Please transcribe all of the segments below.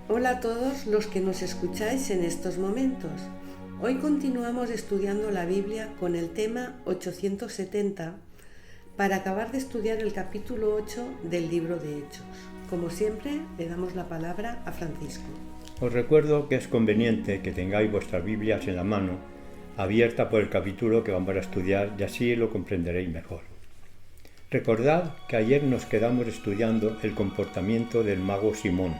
Hola a todos los que nos escucháis en estos momentos. Hoy continuamos estudiando la Biblia con el tema 870 para acabar de estudiar el capítulo 8 del libro de Hechos. Como siempre, le damos la palabra a Francisco. Os recuerdo que es conveniente que tengáis vuestras Biblias en la mano, abierta por el capítulo que vamos a estudiar y así lo comprenderéis mejor. Recordad que ayer nos quedamos estudiando el comportamiento del mago Simón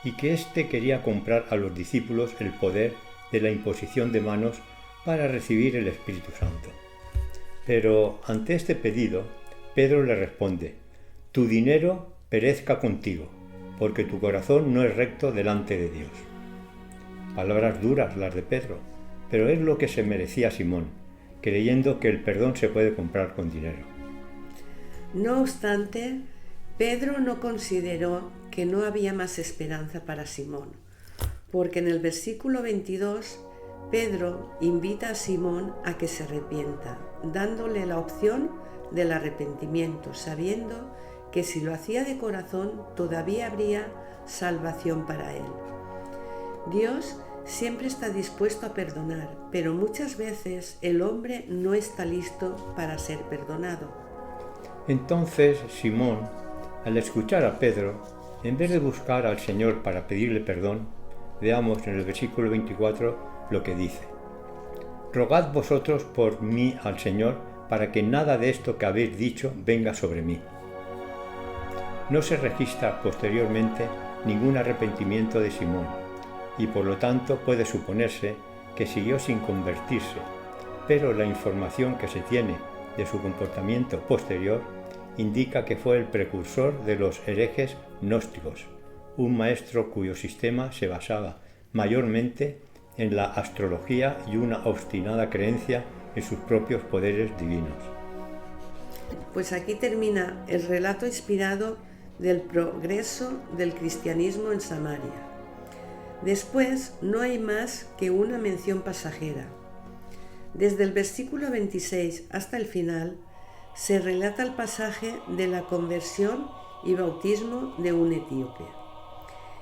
y que éste quería comprar a los discípulos el poder de la imposición de manos para recibir el Espíritu Santo. Pero ante este pedido, Pedro le responde: «Tu dinero perezca contigo, porque tu corazón no es recto delante de Dios». Palabras duras las de Pedro, pero es lo que se merecía Simón, creyendo que el perdón se puede comprar con dinero. No obstante, Pedro no consideró que no había más esperanza para Simón, porque en el versículo 22, Pedro invita a Simón a que se arrepienta, dándole la opción del arrepentimiento, sabiendo que si lo hacía de corazón todavía habría salvación para él. Dios siempre está dispuesto a perdonar, pero muchas veces el hombre no está listo para ser perdonado. Entonces Simón, al escuchar a Pedro, en vez de buscar al Señor para pedirle perdón, veamos en el versículo 24 lo que dice: «Rogad vosotros por mí al Señor, para que nada de esto que habéis dicho venga sobre mí». No se registra posteriormente ningún arrepentimiento de Simón, y por lo tanto puede suponerse que siguió sin convertirse, pero la información que se tiene de su comportamiento posterior indica que fue el precursor de los herejes gnósticos, un maestro cuyo sistema se basaba mayormente en la astrología y una obstinada creencia en sus propios poderes divinos. Pues aquí termina el relato inspirado del progreso del cristianismo en Samaria. Después no hay más que una mención pasajera. Desde el versículo 26 hasta el final se relata el pasaje de la conversión y bautismo de un etíope.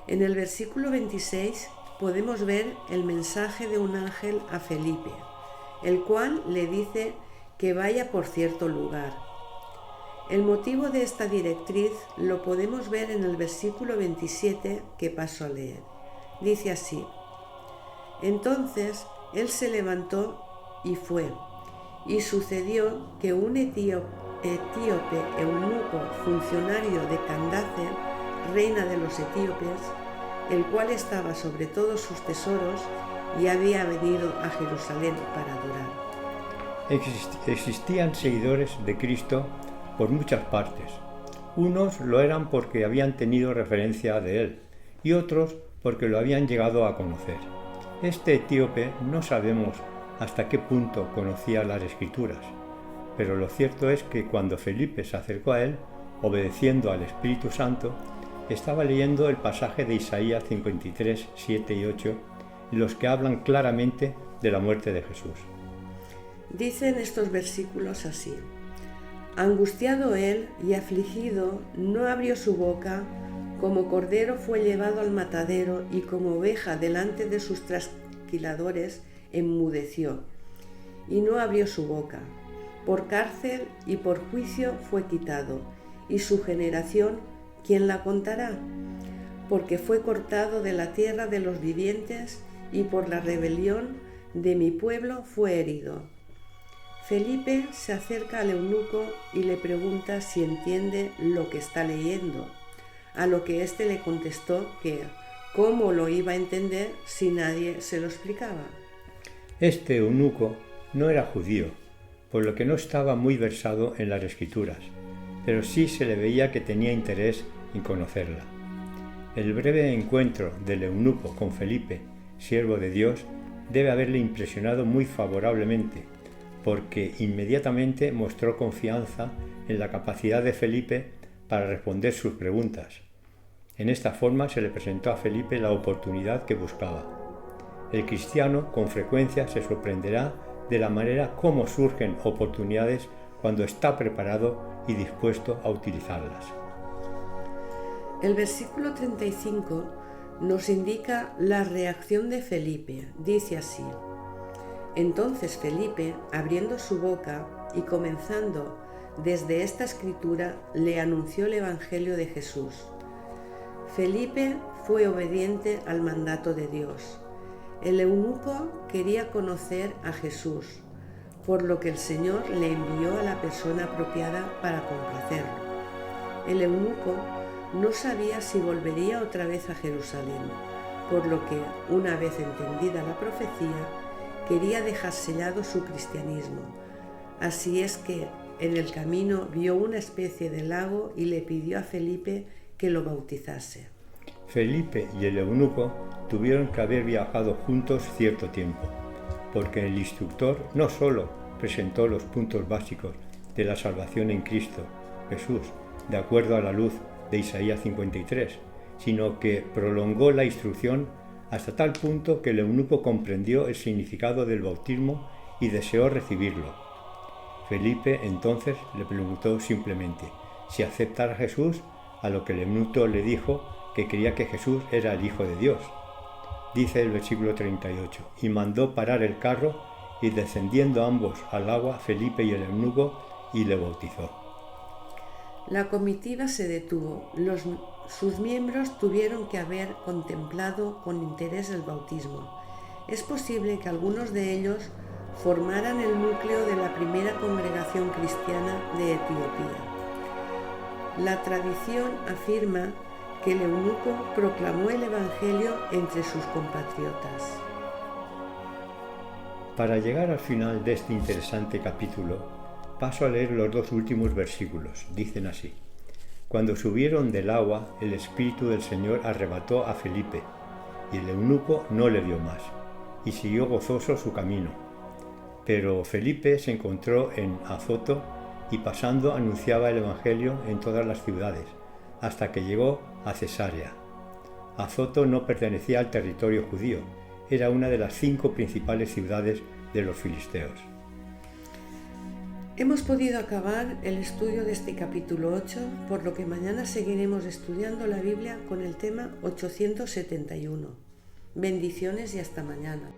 En el versículo 26 podemos ver el mensaje de un ángel a Felipe, el cual le dice que vaya por cierto lugar. El motivo de esta directriz lo podemos ver en el versículo 27 que paso a leer. Dice así: «Entonces él se levantó y fue, y sucedió que un etíope eunuco, funcionario de Candace, reina de los etíopes, el cual estaba sobre todos sus tesoros y había venido a Jerusalén para adorar». Existían seguidores de Cristo por muchas partes. Unos lo eran porque habían tenido referencia de él y otros porque lo habían llegado a conocer. Este etíope no sabemos hasta qué punto conocía las Escrituras, pero lo cierto es que cuando Felipe se acercó a él, obedeciendo al Espíritu Santo, estaba leyendo el pasaje de Isaías 53, 7 y 8, en los que hablan claramente de la muerte de Jesús. Dicen estos versículos así: «Angustiado él y afligido, no abrió su boca, como cordero fue llevado al matadero y como oveja delante de sus trasquiladores enmudeció, y no abrió su boca. Por cárcel y por juicio fue quitado, y su generación, ¿quién la contará? Porque fue cortado de la tierra de los vivientes, y por la rebelión de mi pueblo fue herido». Felipe se acerca al eunuco y le pregunta si entiende lo que está leyendo, a lo que éste le contestó que ¿cómo lo iba a entender si nadie se lo explicaba? Este eunuco no era judío, por lo que no estaba muy versado en las Escrituras, pero sí se le veía que tenía interés en conocerla. El breve encuentro del eunuco con Felipe, siervo de Dios, debe haberle impresionado muy favorablemente, porque inmediatamente mostró confianza en la capacidad de Felipe para responder sus preguntas. En esta forma se le presentó a Felipe la oportunidad que buscaba. El cristiano con frecuencia se sorprenderá de la manera como surgen oportunidades cuando está preparado y dispuesto a utilizarlas. El versículo 35 nos indica la reacción de Felipe. Dice así: entonces Felipe, abriendo su boca y comenzando desde esta escritura, le anunció el Evangelio de Jesús. Felipe fue obediente al mandato de Dios. El eunuco quería conocer a Jesús, por lo que el Señor le envió a la persona apropiada para complacerlo. El eunuco no sabía si volvería otra vez a Jerusalén, por lo que, una vez entendida la profecía, quería dejar sellado su cristianismo. Así es que en el camino vio una especie de lago y le pidió a Felipe que lo bautizase. Felipe y el eunuco tuvieron que haber viajado juntos cierto tiempo, porque el instructor no solo presentó los puntos básicos de la salvación en Cristo Jesús, de acuerdo a la luz de Isaías 53, sino que prolongó la instrucción hasta tal punto que el eunuco comprendió el significado del bautismo y deseó recibirlo. Felipe entonces le preguntó simplemente si aceptara a Jesús, a lo que el eunuco le dijo que creía que Jesús era el Hijo de Dios. Dice el versículo 38, y mandó parar el carro, y descendiendo ambos al agua, Felipe y el eunuco, y le bautizó. La comitiva se detuvo. Sus miembros tuvieron que haber contemplado con interés el bautismo. Es posible que algunos de ellos formaran el núcleo de la primera congregación cristiana de Etiopía. La tradición afirma que el eunuco proclamó el Evangelio entre sus compatriotas. Para llegar al final de este interesante capítulo, paso a leer los dos últimos versículos. Dicen así: cuando subieron del agua, el Espíritu del Señor arrebató a Felipe, y el eunuco no le dio más, y siguió gozoso su camino. Pero Felipe se encontró en Azoto, y pasando anunciaba el Evangelio en todas las ciudades, hasta que llegó a Cesarea. Azoto no pertenecía al territorio judío, era una de las 5 principales ciudades de los filisteos. Hemos podido acabar el estudio de este capítulo 8, por lo que mañana seguiremos estudiando la Biblia con el tema 871. Bendiciones y hasta mañana.